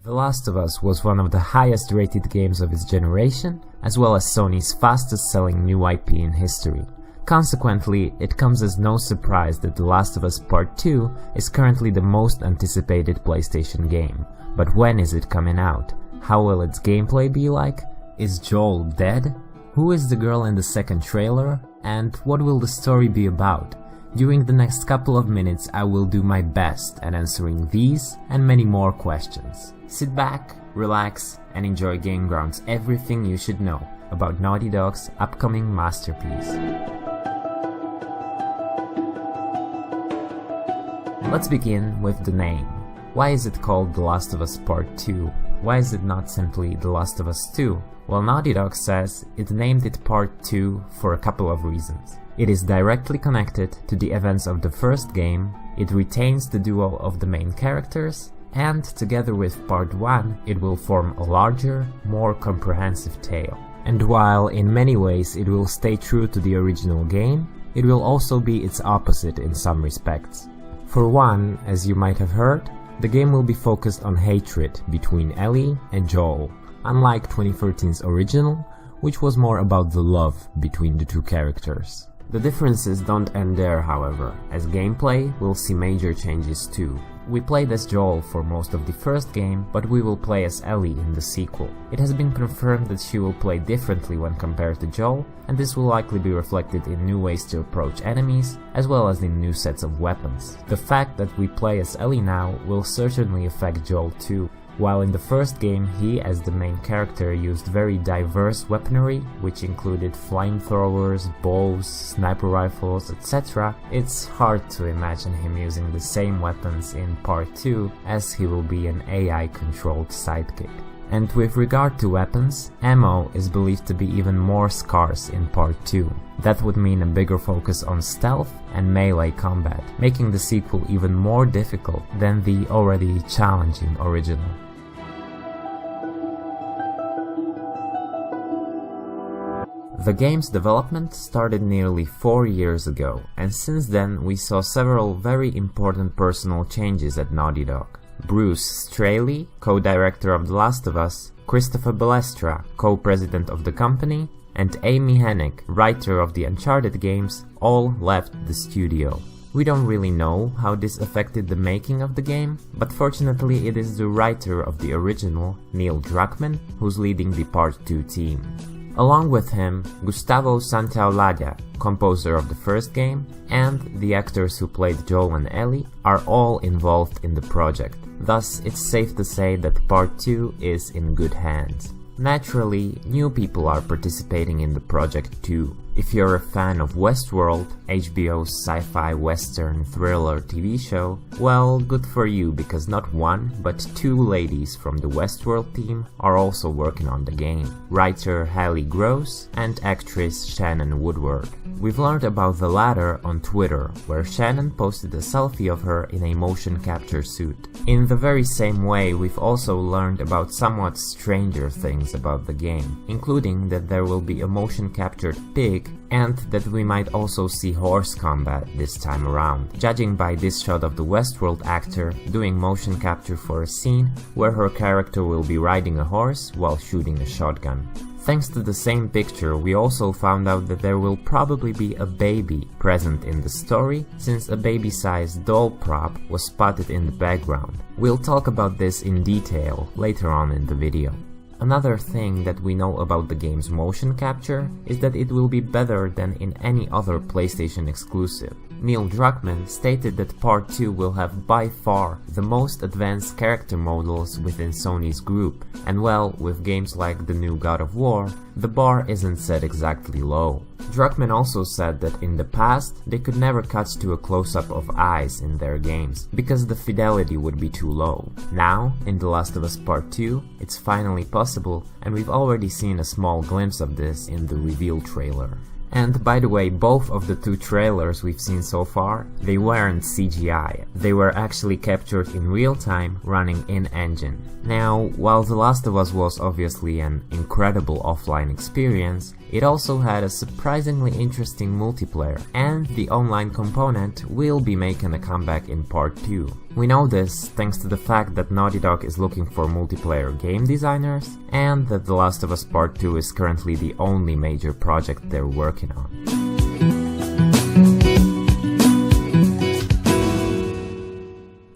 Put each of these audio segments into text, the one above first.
The Last of Us was one of the highest rated games of its generation, as well as Sony's fastest selling new IP in history. Consequently, it comes as no surprise that The Last of Us Part 2 is currently the most anticipated PlayStation game. But when is it coming out? How will its gameplay be like? Is Joel dead? Who is the girl in the second trailer? And what will the story be about? During the next couple of minutes, I will do my best at answering these and many more questions. Sit back, relax, and enjoy Game Ground's everything you should know about Naughty Dog's upcoming masterpiece. Let's begin with the name. Why is it called The Last of Us Part 2? Why is it not simply The Last of Us 2? Well, Naughty Dog says it named it Part 2 for a couple of reasons. It is directly connected to the events of the first game, it retains the duo of the main characters, and together with Part 1 it will form a larger, more comprehensive tale. And while in many ways it will stay true to the original game, it will also be its opposite in some respects. For one, as you might have heard, the game will be focused on hatred between Ellie and Joel, unlike 2013's original, which was more about the love between the two characters. The differences don't end there, however, as gameplay will see major changes too. We played as Joel for most of the first game, but we will play as Ellie in the sequel. It has been confirmed that she will play differently when compared to Joel, and this will likely be reflected in new ways to approach enemies, as well as in new sets of weapons. The fact that we play as Ellie now will certainly affect Joel too. While in the first game he, as the main character, used very diverse weaponry, which included flamethrowers, bows, sniper rifles, etc., it's hard to imagine him using the same weapons in Part 2, as he will be an AI-controlled sidekick. And with regard to weapons, ammo is believed to be even more scarce in Part 2. That would mean a bigger focus on stealth and melee combat, making the sequel even more difficult than the already challenging original. The game's development started nearly 4 years ago, and since then we saw several very important personal changes at Naughty Dog. Bruce Straley, co-director of The Last of Us, Christopher Balestra, co-president of the company, and Amy Hennig, writer of the Uncharted games, all left the studio. We don't really know how this affected the making of the game, but fortunately it is the writer of the original, Neil Druckmann, who's leading the Part 2 team. Along with him, Gustavo Santaolalla, composer of the first game, and the actors who played Joel and Ellie are all involved in the project. Thus, it's safe to say that Part 2 is in good hands. Naturally, new people are participating in the project too. If you're a fan of Westworld, HBO's sci-fi western thriller TV show, well, good for you, because not one, but two ladies from the Westworld team are also working on the game. Writer Hallie Gross and actress Shannon Woodward. We've learned about the latter on Twitter, where Shannon posted a selfie of her in a motion capture suit. In the very same way, we've also learned about somewhat stranger things about the game, including that there will be a motion captured pig and that we might also see horse combat this time around, judging by this shot of the Westworld actor doing motion capture for a scene where her character will be riding a horse while shooting a shotgun. Thanks to the same picture, we also found out that there will probably be a baby present in the story, since a baby-sized doll prop was spotted in the background. We'll talk about this in detail later on in the video. Another thing that we know about the game's motion capture is that it will be better than in any other PlayStation exclusive. Neil Druckmann stated that Part 2 will have by far the most advanced character models within Sony's group, and well, with games like the new God of War, the bar isn't set exactly low. Druckmann also said that in the past, they could never cut to a close-up of eyes in their games, because the fidelity would be too low. Now, in The Last of Us Part 2, it's finally possible, and we've already seen a small glimpse of this in the reveal trailer. And by the way, both of the two trailers we've seen so far, they weren't CGI. They were actually captured in real time, running in-engine. Now, while The Last of Us was obviously an incredible offline experience, It also had a surprisingly interesting multiplayer, and the online component will be making a comeback in Part 2. We know this thanks to the fact that Naughty Dog is looking for multiplayer game designers, and that The Last of Us Part 2 is currently the only major project they're working on.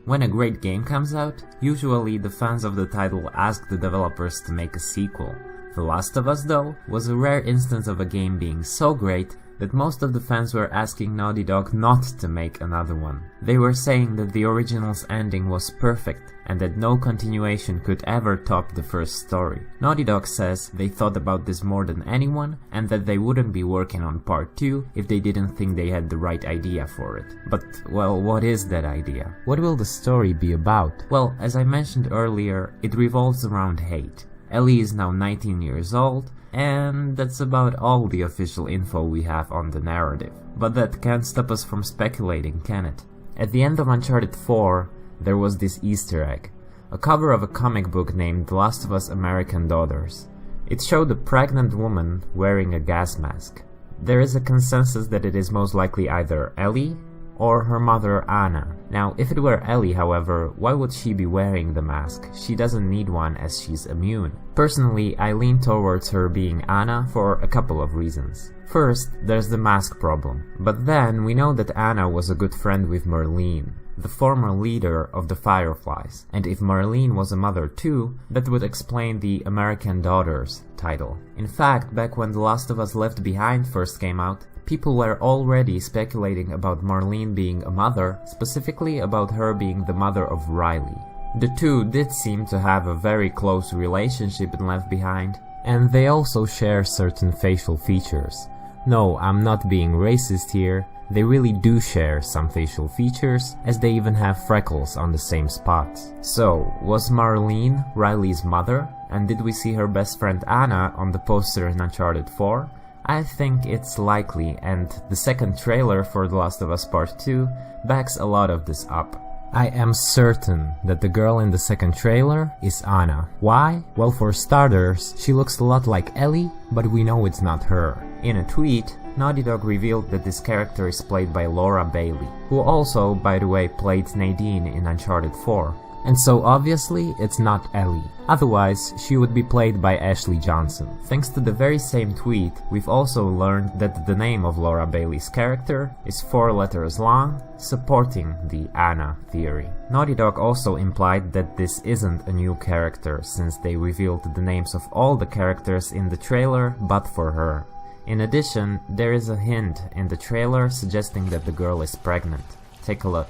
When a great game comes out, usually the fans of the title ask the developers to make a sequel. The Last of Us, though, was a rare instance of a game being so great that most of the fans were asking Naughty Dog not to make another one. They were saying that the original's ending was perfect and that no continuation could ever top the first story. Naughty Dog says they thought about this more than anyone and that they wouldn't be working on Part 2 if they didn't think they had the right idea for it. But, well, what is that idea? What will the story be about? Well, as I mentioned earlier, it revolves around hate. Ellie is now 19 years old, and that's about all the official info we have on the narrative. But that can't stop us from speculating, can it? At the end of Uncharted 4, there was this Easter egg, a cover of a comic book named The Last of Us American Daughters. It showed a pregnant woman wearing a gas mask. There is a consensus that it is most likely either Ellie or her mother Anna. Now, if it were Ellie, however, why would she be wearing the mask? She doesn't need one as she's immune. Personally, I lean towards her being Anna for a couple of reasons. First, there's the mask problem. But then, we know that Anna was a good friend with Marlene, the former leader of the Fireflies. And if Marlene was a mother too, that would explain the American Daughters title. In fact, back when The Last of Us Left Behind first came out, people were already speculating about Marlene being a mother, specifically about her being the mother of Riley. The two did seem to have a very close relationship in Left Behind, and they also share certain facial features. No, I'm not being racist here, they really do share some facial features, as they even have freckles on the same spots. So, was Marlene Riley's mother, and did we see her best friend Anna on the poster in Uncharted 4? I think it's likely, and the second trailer for The Last of Us Part 2 backs a lot of this up. I am certain that the girl in the second trailer is Anna. Why? Well, for starters, she looks a lot like Ellie, but we know it's not her. In a tweet, Naughty Dog revealed that this character is played by Laura Bailey, who also, by the way, played Nadine in Uncharted 4. And so obviously it's not Ellie, otherwise she would be played by Ashley Johnson. Thanks to the very same tweet, we've also learned that the name of Laura Bailey's character is 4 letters long, supporting the Anna theory. Naughty Dog also implied that this isn't a new character, since they revealed the names of all the characters in the trailer but for her. In addition, there is a hint in the trailer suggesting that the girl is pregnant. Take a look.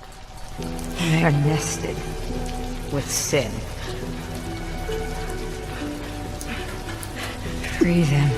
They are nested with sin. Free them.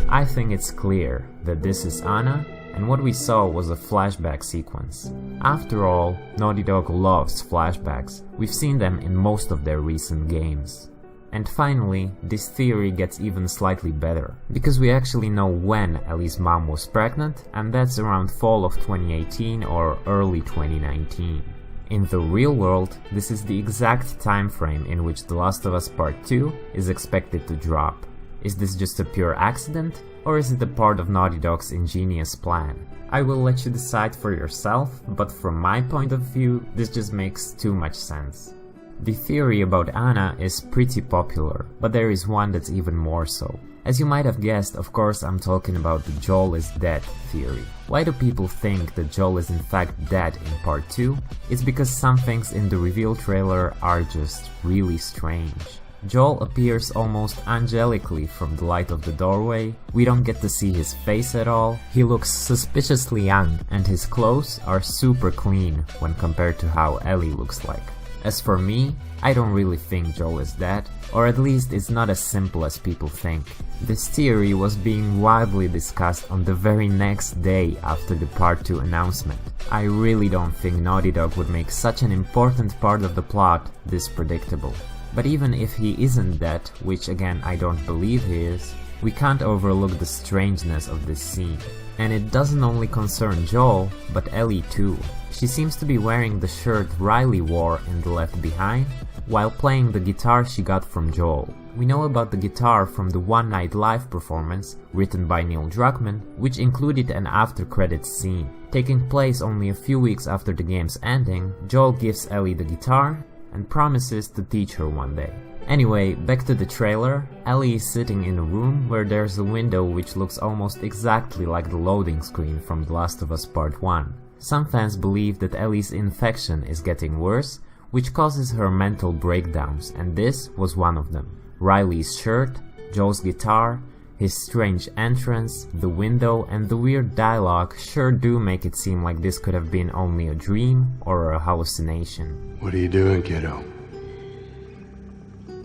I think it's clear that this is Anna, and what we saw was a flashback sequence. After all, Naughty Dog loves flashbacks. We've seen them in most of their recent games. And finally, this theory gets even slightly better, because we actually know when Ellie's mom was pregnant, and that's around fall of 2018 or early 2019. In the real world, this is the exact time frame in which The Last of Us Part 2 is expected to drop. Is this just a pure accident, or is it a part of Naughty Dog's ingenious plan? I will let you decide for yourself, but from my point of view, this just makes too much sense. The theory about Anna is pretty popular, but there is one that's even more so. As you might have guessed, of course I'm talking about the Joel is dead theory. Why do people think that Joel is in fact dead in Part 2? It's because some things in the reveal trailer are just really strange. Joel appears almost angelically from the light of the doorway, we don't get to see his face at all, he looks suspiciously young, and his clothes are super clean when compared to how Ellie looks like. As for me, I don't really think Joel is dead, or at least it's not as simple as people think. This theory was being widely discussed on the very next day after the Part 2 announcement. I really don't think Naughty Dog would make such an important part of the plot this predictable. But even if he isn't dead, which again I don't believe he is, we can't overlook the strangeness of this scene. And it doesn't only concern Joel, but Ellie too. She seems to be wearing the shirt Riley wore in The Left Behind, while playing the guitar she got from Joel. We know about the guitar from the One Night Live performance, written by Neil Druckmann, which included an after-credits scene. Taking place only a few weeks after the game's ending, Joel gives Ellie the guitar and promises to teach her one day. Anyway, back to the trailer. Ellie is sitting in a room where there's a window which looks almost exactly like the loading screen from The Last of Us Part 1. Some fans believe that Ellie's infection is getting worse, which causes her mental breakdowns, and this was one of them. Riley's shirt, Joel's guitar, his strange entrance, the window, and the weird dialogue sure do make it seem like this could have been only a dream or a hallucination. What are you doing, kiddo?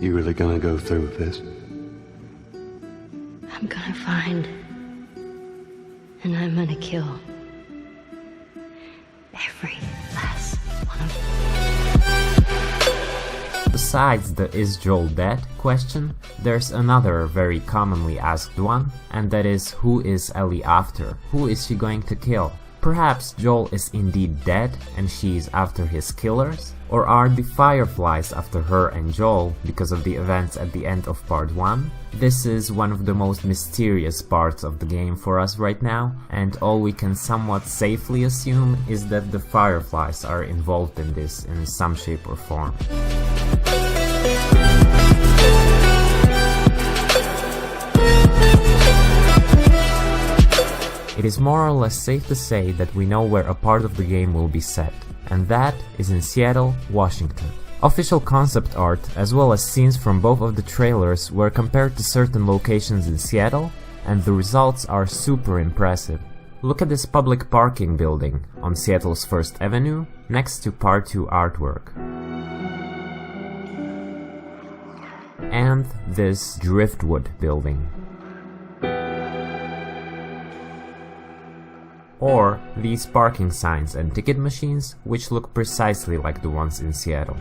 You really gonna go through with this? I'm gonna find, and I'm gonna kill every last one of them. Besides the "is Joel dead" question, there's another very commonly asked one, and that is, who is Ellie after? Who is she going to kill? Perhaps Joel is indeed dead and she is after his killers? Or are the Fireflies after her and Joel because of the events at the end of Part 1? This is one of the most mysterious parts of the game for us right now, and all we can somewhat safely assume is that the Fireflies are involved in this in some shape or form. It is more or less safe to say that we know where a part of the game will be set, and that is in Seattle, Washington. Official concept art, as well as scenes from both of the trailers, were compared to certain locations in Seattle, and the results are super impressive. Look at this public parking building on Seattle's First Avenue, next to Part 2 artwork. And this driftwood building. Or these parking signs and ticket machines, which look precisely like the ones in Seattle.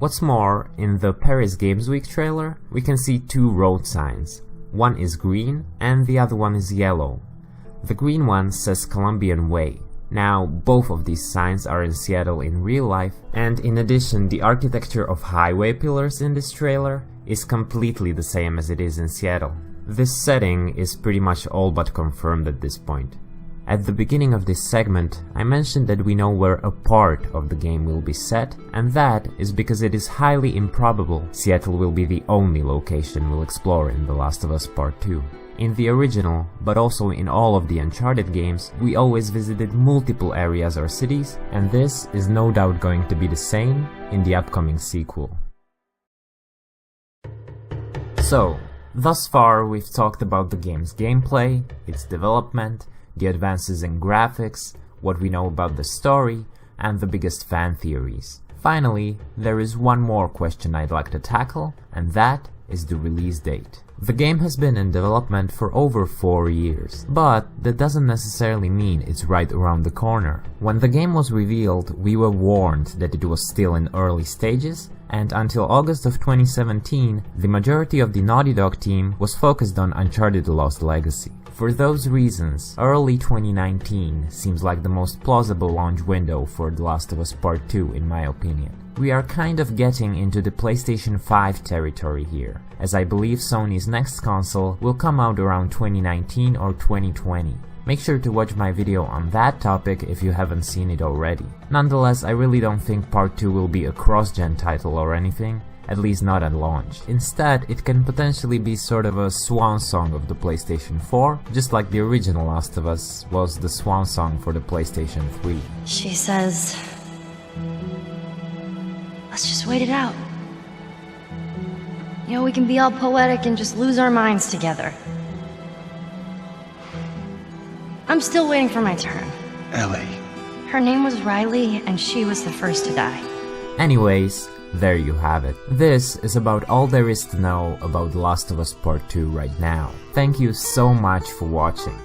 What's more, in the Paris Games Week trailer, we can see two road signs. One is green and the other one is yellow. The green one says Columbian Way. Now, both of these signs are in Seattle in real life, and in addition, the architecture of highway pillars in this trailer is completely the same as it is in Seattle. This setting is pretty much all but confirmed at this point. At the beginning of this segment, I mentioned that we know where a part of the game will be set, and that is because it is highly improbable Seattle will be the only location we'll explore in The Last of Us Part 2. In the original, but also in all of the Uncharted games, we always visited multiple areas or cities, and this is no doubt going to be the same in the upcoming sequel. So, thus far we've talked about the game's gameplay, its development, the advances in graphics, what we know about the story, and the biggest fan theories. Finally, there is one more question I'd like to tackle, and that is the release date. The game has been in development for over 4 years, but that doesn't necessarily mean it's right around the corner. When the game was revealed, we were warned that it was still in early stages, and until August of 2017, the majority of the Naughty Dog team was focused on Uncharted: The Lost Legacy. For those reasons, early 2019 seems like the most plausible launch window for The Last of Us Part 2 in my opinion. We are kind of getting into the PlayStation 5 territory here, as I believe Sony's next console will come out around 2019 or 2020. Make sure to watch my video on that topic if you haven't seen it already. Nonetheless, I really don't think Part 2 will be a cross-gen title or anything, at least not at launch. Instead, it can potentially be sort of a swan song of the PlayStation 4, just like the original Last of Us was the swan song for the PlayStation 3. She says, let's just wait it out. You know, we can be all poetic and just lose our minds together. I'm still waiting for my turn. Ellie. Her name was Riley, and she was the first to die. Anyways, there you have it. This is about all there is to know about The Last of Us Part 2 right now. Thank you so much for watching.